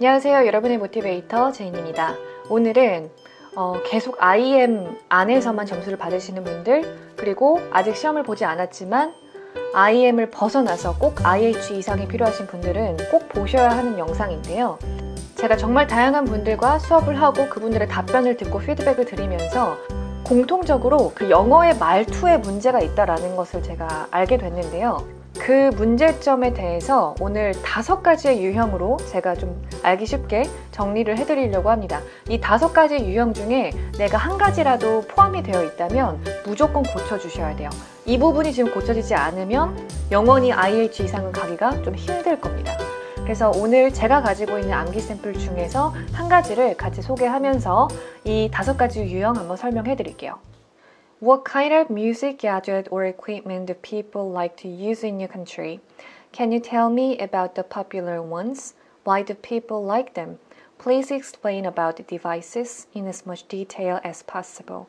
안녕하세요. 여러분의 모티베이터 제인입니다. 오늘은 계속 IM 안에서만 점수를 받으시는 분들, 그리고 아직 시험을 보지 않았지만 IM을 벗어나서 꼭 IH 이상이 필요하신 분들은 꼭 보셔야 하는 영상인데요. 제가 정말 다양한 분들과 수업을 하고 그분들의 답변을 듣고 피드백을 드리면서 공통적으로 그 영어의 말투에 문제가 있다는 것을 제가 알게 됐는데요. 그 문제점에 대해서 오늘 5가지의 유형으로 제가 좀 알기 쉽게 정리를 해드리려고 합니다. 이 5가지 유형 중에 내가 한 가지라도 포함이 되어 있다면 무조건 고쳐주셔야 돼요. 이 부분이 지금 고쳐지지 않으면 영원히 IH 이상은 가기가 좀 힘들 겁니다. 그래서 오늘 제가 가지고 있는 암기 샘플 중에서 한 가지를 같이 소개하면서 이 5가지 유형 한번 설명해 드릴게요. What kind of music gadget or equipment do people like to use in your country? Can you tell me about the popular ones? Why do people like them? Please explain about the devices in as much detail as possible.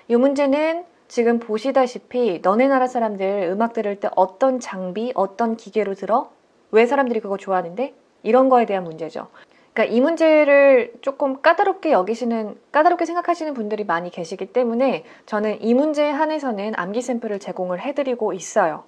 이 문제는 지금 보시다시피 너네 나라 사람들 음악 들을 때 어떤 장비, 어떤 기계로 들어? 왜 사람들이 그거 좋아하는데? 이런 거에 대한 문제죠. 그러니까 이 문제를 조금 까다롭게 생각하시는 분들이 많이 계시기 때문에 저는 이 문제에 한해서는 암기 샘플을 제공을 해드리고 있어요.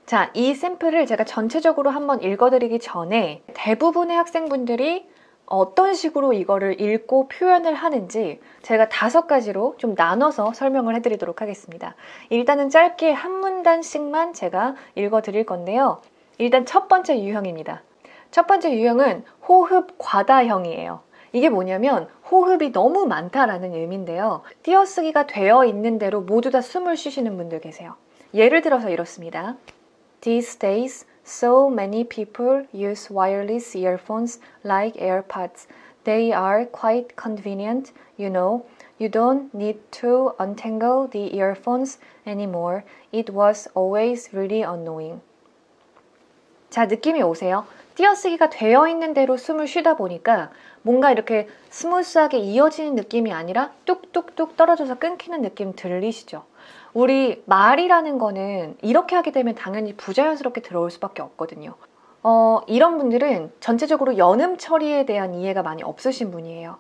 자, 이 샘플을 제가 전체적으로 한번 읽어드리기 전에 대부분의 학생분들이 어떤 식으로 이거를 읽고 표현을 하는지 제가 5가지로 좀 나눠서 설명을 해드리도록 하겠습니다. 일단은 짧게 한 문단씩만 제가 읽어드릴 건데요. 일단 첫 번째 유형입니다. 첫 번째 유형은 호흡 과다형이에요. 이게 뭐냐면 호흡이 너무 많다라는 의미인데요. 띄어쓰기가 되어 있는 대로 모두 다 숨을 쉬시는 분들 계세요. 예를 들어서 이렇습니다. These days, so many people use wireless earphones like AirPods. They are quite convenient, you know. You don't need to untangle the earphones anymore. It was always really annoying. 자, 느낌이 오세요? 띄어쓰기가 되어 있는 대로 숨을 쉬다 보니까 뭔가 이렇게 스무스하게 이어지는 느낌이 아니라 뚝뚝뚝 떨어져서 끊기는 느낌 들리시죠? 우리 말이라는 거는 이렇게 하게 되면 당연히 부자연스럽게 들어올 수밖에 없거든요. 이런 분들은 전체적으로 연음 처리에 대한 이해가 많이 없으신 분이에요.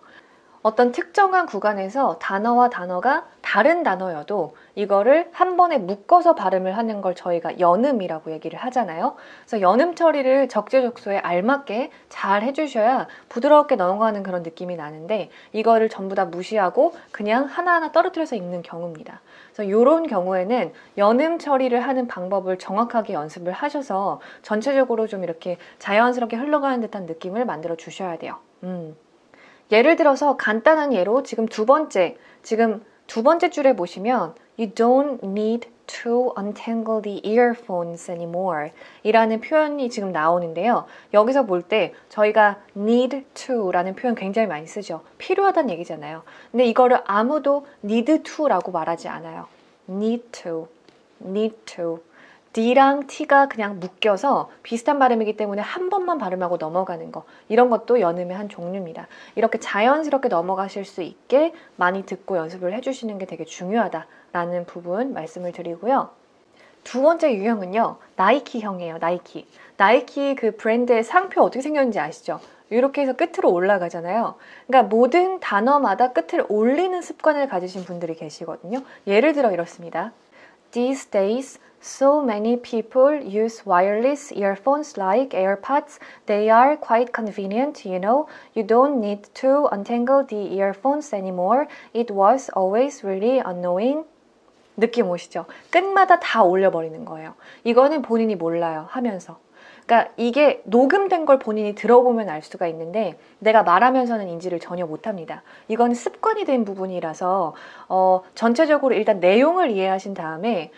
어떤 특정한 구간에서 단어와 단어가 다른 단어여도 이거를 한 번에 묶어서 발음을 하는 걸 저희가 연음이라고 얘기를 하잖아요. 그래서 연음 처리를 적재적소에 알맞게 잘 해주셔야 부드럽게 넘어가는 그런 느낌이 나는데 이거를 전부 다 무시하고 그냥 하나하나 떨어뜨려서 읽는 경우입니다. 그래서 이런 경우에는 연음 처리를 하는 방법을 정확하게 연습을 하셔서 전체적으로 좀 이렇게 자연스럽게 흘러가는 듯한 느낌을 만들어 주셔야 돼요. 예를 들어서 간단한 예로 지금 두 번째 줄에 보시면 You don't need to untangle the earphones anymore 이라는 표현이 지금 나오는데요. 여기서 볼 때 저희가 need to 라는 표현 굉장히 많이 쓰죠. 필요하다는 얘기잖아요. 근데 이거를 아무도 need to 라고 말하지 않아요. need to. D랑 T가 그냥 묶여서 비슷한 발음이기 때문에 한 번만 발음하고 넘어가는 거 이런 것도 연음의 한 종류입니다. 이렇게 자연스럽게 넘어가실 수 있게 많이 듣고 연습을 해주시는 게 되게 중요하다라는 부분 말씀을 드리고요. 두 번째 유형은요. 나이키형이에요. 나이키 그 브랜드의 상표 어떻게 생겼는지 아시죠? 이렇게 해서 끝으로 올라가잖아요. 그러니까 모든 단어마다 끝을 올리는 습관을 가지신 분들이 계시거든요. 예를 들어 이렇습니다. These days, so many people use wireless earphones like AirPods. They are quite convenient, you know. You don't need to untangle the earphones anymore. It was always really annoying. 느낌 오시죠? 끝마다 다 올려버리는 거예요. 이거는 본인이 몰라요, 하면서. 그러니까 이게 녹음된 걸 본인이 들어보면 알 수가 있는데 내가 말하면서는 인지를 전혀 못합니다. 이건 습관이 된 부분이라서 전체적으로 일단 내용을 이해하신 다음에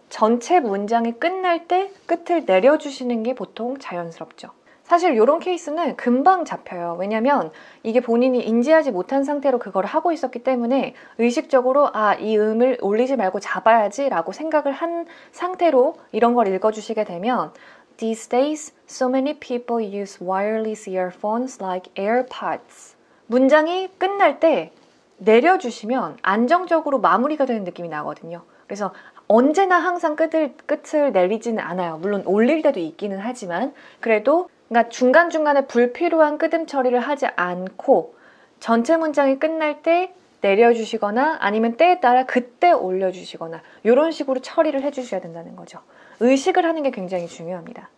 전체 문장이 끝날 때 끝을 내려주시는 게 보통 자연스럽죠. 사실 이런 케이스는 금방 잡혀요. 왜냐면 이게 본인이 인지하지 못한 상태로 그걸 하고 있었기 때문에 의식적으로 이 음을 올리지 말고 잡아야지 라고 생각을 한 상태로 이런 걸 읽어주시게 되면 These days, so many people use wireless earphones like AirPods. 문장이 끝날 때 내려주시면 안정적으로 마무리가 되는 느낌이 나거든요. 그래서 언제나 항상 끝을 내리지는 않아요. 물론 올릴 때도 있기는 하지만 그래도 그러니까 중간중간에 불필요한 끄듬 처리를 하지 않고 전체 문장이 끝날 때 내려주시거나 아니면 때에 따라 그때 올려주시거나 이런 식으로 처리를 해주셔야 된다는 거죠. 의식을 하는 게 굉장히 중요합니다.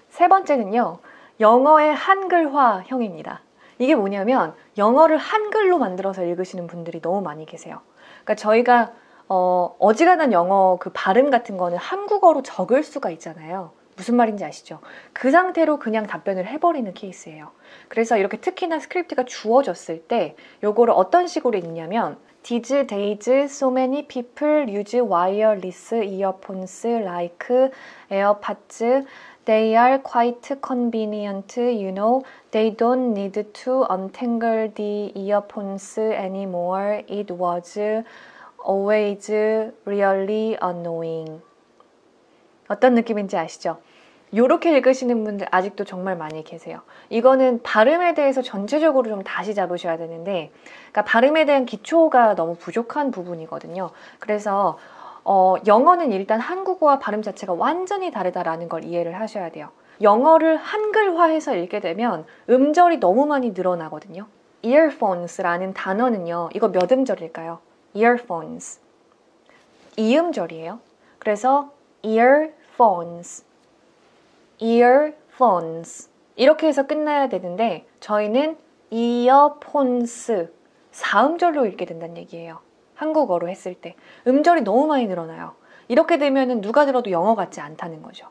세 번째는요. 영어의 한글화형입니다. 이게 뭐냐면 영어를 한글로 만들어서 읽으시는 분들이 너무 많이 계세요. 그러니까 저희가 어지간한 영어 그 발음 같은 거는 한국어로 적을 수가 있잖아요. 무슨 말인지 아시죠? 그 상태로 그냥 답변을 해버리는 케이스예요. 그래서 이렇게 특히나 스크립트가 주어졌을 때 요거를 어떤 식으로 읽냐면 These days so many people use wireless earphones like AirPods. They are quite convenient, you know. They don't need to untangle the earphones anymore. It was always really annoying. 어떤 느낌인지 아시죠? 이렇게 읽으시는 분들 아직도 정말 많이 계세요. 이거는 발음에 대해서 전체적으로 좀 다시 잡으셔야 되는데, 그러니까 발음에 대한 기초가 너무 부족한 부분이거든요. 그래서 영어는 일단 한국어와 발음 자체가 완전히 다르다라는 걸 이해를 하셔야 돼요. 영어를 한글화해서 읽게 되면 음절이 너무 많이 늘어나거든요. earphones라는 단어는요. 이거 몇 음절일까요? earphones. 2음절이에요. 그래서 earphones. earphones 이렇게 해서 끝나야 되는데 저희는 earphones 4음절로 읽게 된다는 얘기예요. 한국어로 했을 때 음절이 너무 많이 늘어나요. 이렇게 되면 누가 들어도 영어 같지 않다는 거죠.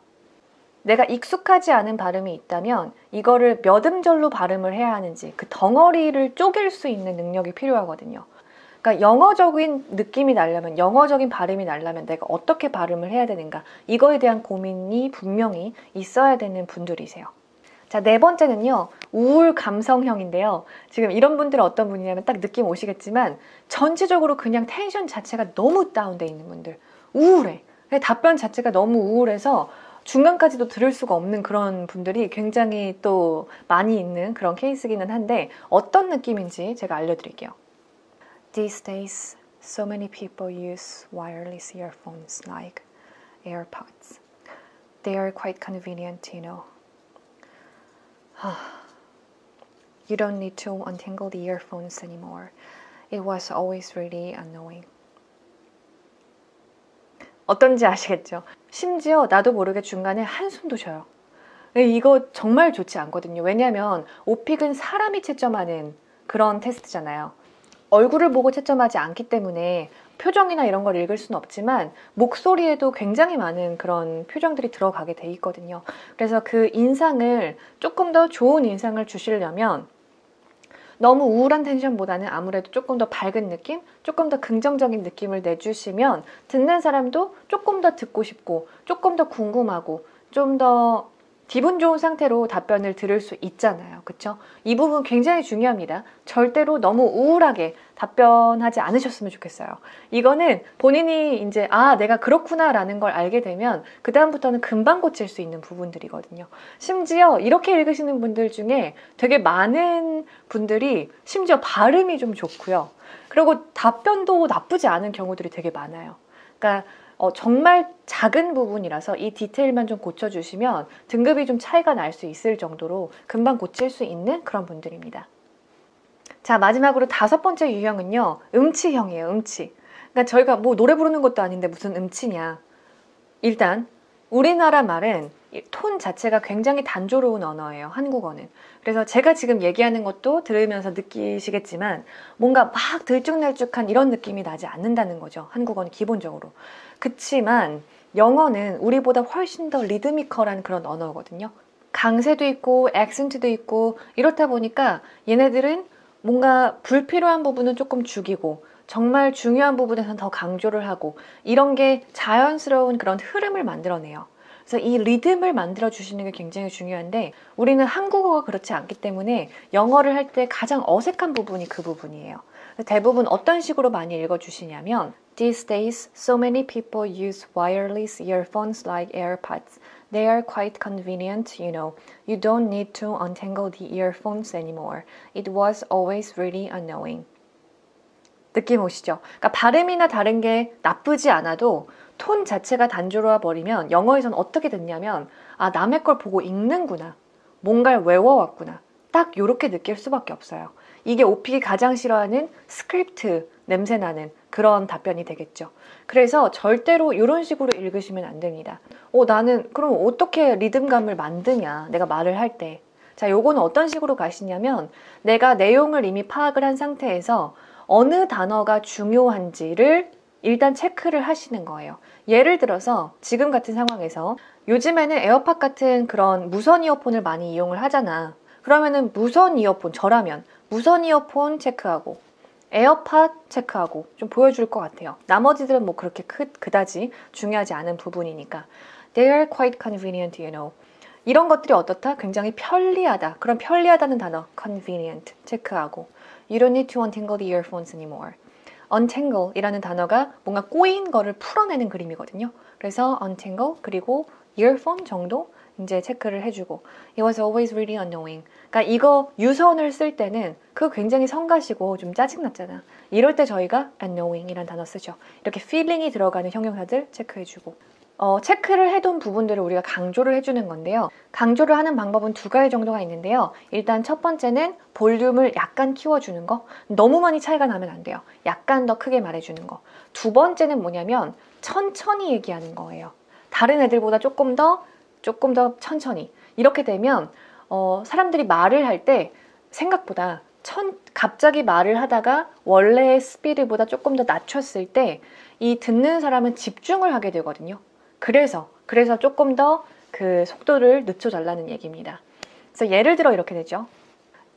내가 익숙하지 않은 발음이 있다면 이거를 몇 음절로 발음을 해야 하는지 그 덩어리를 쪼갤 수 있는 능력이 필요하거든요. 그러니까 영어적인 느낌이 나려면, 영어적인 발음이 나려면 내가 어떻게 발음을 해야 되는가, 이거에 대한 고민이 분명히 있어야 되는 분들이세요. 자, 네 번째는요. 우울 감성형인데요. 지금 이런 분들은 어떤 분이냐면 딱 느낌 오시겠지만 전체적으로 그냥 텐션 자체가 너무 다운돼 있는 분들. 우울해. 답변 자체가 너무 우울해서 중간까지도 들을 수가 없는 그런 분들이 굉장히 또 많이 있는 그런 케이스기는 한데 어떤 느낌인지 제가 알려드릴게요. These days, so many people use wireless earphones like AirPods. They are quite convenient, you know. You don't need to untangle the earphones anymore. It was always really annoying. 어떤지 아시겠죠? 심지어 나도 모르게 중간에 한숨도 쉬어요. 이거 정말 좋지 않거든요. 왜냐하면 오픽은 사람이 채점하는 그런 테스트잖아요. 얼굴을 보고 채점하지 않기 때문에 표정이나 이런 걸 읽을 수는 없지만 목소리에도 굉장히 많은 그런 표정들이 들어가게 돼 있거든요. 그래서 그 인상을 조금 더 좋은 인상을 주시려면 너무 우울한 텐션보다는 아무래도 조금 더 밝은 느낌, 조금 더 긍정적인 느낌을 내주시면 듣는 사람도 조금 더 듣고 싶고 조금 더 궁금하고 좀 더 기분 좋은 상태로 답변을 들을 수 있잖아요. 그쵸? 이 부분 굉장히 중요합니다. 절대로 너무 우울하게 답변하지 않으셨으면 좋겠어요. 이거는 본인이 이제 내가 그렇구나 라는 걸 알게 되면 그 다음부터는 금방 고칠 수 있는 부분들이거든요. 심지어 이렇게 읽으시는 분들 중에 되게 많은 분들이 심지어 발음이 좀 좋고요. 그리고 답변도 나쁘지 않은 경우들이 되게 많아요. 그러니까 정말 작은 부분이라서 이 디테일만 좀 고쳐주시면 등급이 좀 차이가 날 수 있을 정도로 금방 고칠 수 있는 그런 분들입니다. 자, 마지막으로 5번째 유형은요. 음치형이에요. 음치. 그러니까 저희가 뭐 노래 부르는 것도 아닌데 무슨 음치냐. 일단 우리나라 말은 톤 자체가 굉장히 단조로운 언어예요. 한국어는. 그래서 제가 지금 얘기하는 것도 들으면서 느끼시겠지만 뭔가 막 들쭉날쭉한 이런 느낌이 나지 않는다는 거죠. 한국어는 기본적으로. 그치만 영어는 우리보다 훨씬 더 리드미컬한 그런 언어거든요. 강세도 있고 액센트도 있고 이렇다 보니까 얘네들은 뭔가 불필요한 부분은 조금 죽이고 정말 중요한 부분에서는 더 강조를 하고 이런 게 자연스러운 그런 흐름을 만들어내요. 그래서 이 리듬을 만들어 주시는 게 굉장히 중요한데 우리는 한국어가 그렇지 않기 때문에 영어를 할 때 가장 어색한 부분이 그 부분이에요. 대부분 어떤 식으로 많이 읽어주시냐면 These days, so many people use wireless earphones like AirPods. They are quite convenient, you know. You don't need to untangle the earphones anymore. It was always really annoying. 느낌 오시죠? 그러니까 발음이나 다른 게 나쁘지 않아도 톤 자체가 단조로워 버리면 영어에서는 어떻게 듣냐면 남의 걸 보고 읽는구나. 뭔가를 외워왔구나. 딱 요렇게 느낄 수밖에 없어요. 이게 오픽이 가장 싫어하는 스크립트 냄새나는 그런 답변이 되겠죠. 그래서 절대로 이런 식으로 읽으시면 안 됩니다. 나는 그럼 어떻게 리듬감을 만드냐, 내가 말을 할 때. 자, 요거는 어떤 식으로 가시냐면 내가 내용을 이미 파악을 한 상태에서 어느 단어가 중요한지를 일단 체크를 하시는 거예요. 예를 들어서 지금 같은 상황에서 요즘에는 에어팟 같은 그런 무선 이어폰을 많이 이용을 하잖아. 그러면은 무선 이어폰, 저라면 무선 이어폰 체크하고 에어팟 체크하고 좀 보여줄 것 같아요. 나머지들은 뭐 그렇게 그다지 중요하지 않은 부분이니까. They are quite convenient, you know. 이런 것들이 어떻다? 굉장히 편리하다. 그런 편리하다는 단어, convenient 체크하고 You don't need to untangle the earphones anymore. untangle 이라는 단어가 뭔가 꼬인 거를 풀어내는 그림이거든요. 그래서 untangle 그리고 earphone 정도 이제 체크를 해주고 It was always really annoying. 그러니까 이거 유선을 쓸 때는 그거 굉장히 성가시고 좀 짜증났잖아. 이럴 때 저희가 annoying 이라는 단어 쓰죠. 이렇게 feeling이 들어가는 형용사들 체크해주고 체크를 해둔 부분들을 우리가 강조를 해주는 건데요. 강조를 하는 방법은 두 가지 정도가 있는데요. 일단 첫 번째는 볼륨을 약간 키워주는 거. 너무 많이 차이가 나면 안 돼요. 약간 더 크게 말해주는 거. 두 번째는 뭐냐면 천천히 얘기하는 거예요. 다른 애들보다 조금 더 천천히. 이렇게 되면 사람들이 말을 할 때 생각보다 갑자기 말을 하다가 원래의 스피드보다 조금 더 낮췄을 때 이 듣는 사람은 집중을 하게 되거든요. 그래서 조금 더 그 속도를 늦춰달라는 얘기입니다. 그래서 예를 들어 이렇게 되죠.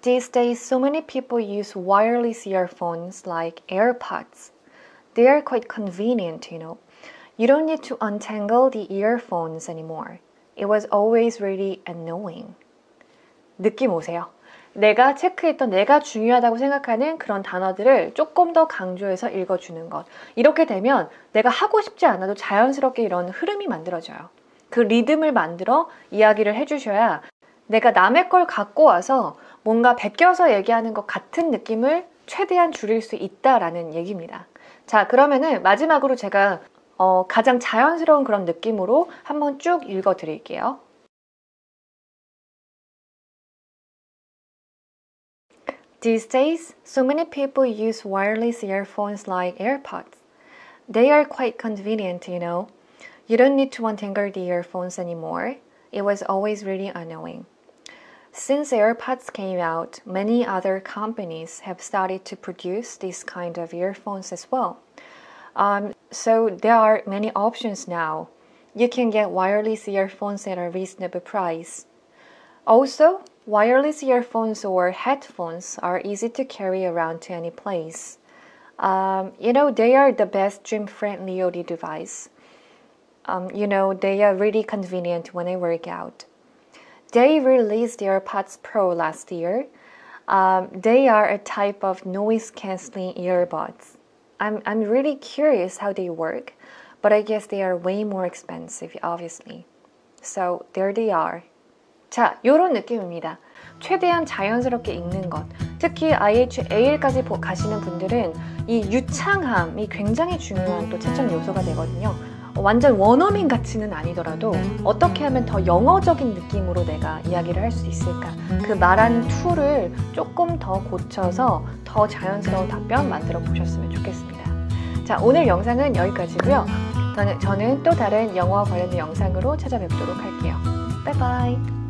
These days, so many people use wireless earphones like AirPods. They are quite convenient, you know. You don't need to untangle the earphones anymore. It was always really annoying. 느낌 오세요? 내가 체크했던 내가 중요하다고 생각하는 그런 단어들을 조금 더 강조해서 읽어주는 것. 이렇게 되면 내가 하고 싶지 않아도 자연스럽게 이런 흐름이 만들어져요. 그 리듬을 만들어 이야기를 해주셔야 내가 남의 걸 갖고 와서 뭔가 베껴서 얘기하는 것 같은 느낌을 최대한 줄일 수 있다라는 얘기입니다. 자, 그러면은 마지막으로 제가 가장 자연스러운 그런 느낌으로 한번 쭉 읽어드릴게요. These days, so many people use wireless earphones like AirPods. They are quite convenient, you know. You don't need to untangle the earphones anymore. It was always really annoying. Since AirPods came out, many other companies have started to produce this kind of earphones as well. So there are many options now. You can get wireless earphones at a reasonable price. Also, wireless earphones or headphones are easy to carry around to any place. They are the best gym-friendly audio device. They are really convenient when I work out. They released the AirPods Pro last year. They are a type of noise-canceling earbuds. I'm really curious how they work, but I guess they are way more expensive, obviously. So there they are. 자, 요런 느낌입니다. 최대한 자연스럽게 읽는 것. 특히 IHAL까지 가시는 분들은 이 유창함이 굉장히 중요한 또 채점 요소가 되거든요. 완전 원어민 같이는 아니더라도 어떻게 하면 더 영어적인 느낌으로 내가 이야기를 할 수 있을까? 그 말하는 툴을 조금 더 고쳐서 더 자연스러운 답변 만들어 보셨으면 좋겠습니다. 자, 오늘 영상은 여기까지고요. 저는 또 다른 영어와 관련된 영상으로 찾아뵙도록 할게요. 바이바이.